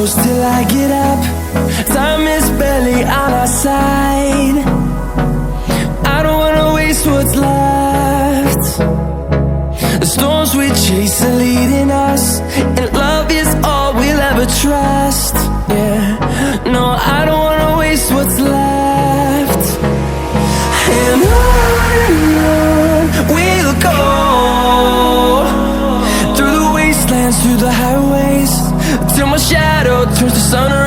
close till I get up. Time is barely on our side. I don't wanna waste what's left. The storms we chase are leading us, and love is all we'll ever trust. Yeah, no, I don't wanna waste what's left. And on we'll go, through the wastelands, through the highways, till my shadow turns to sun rays.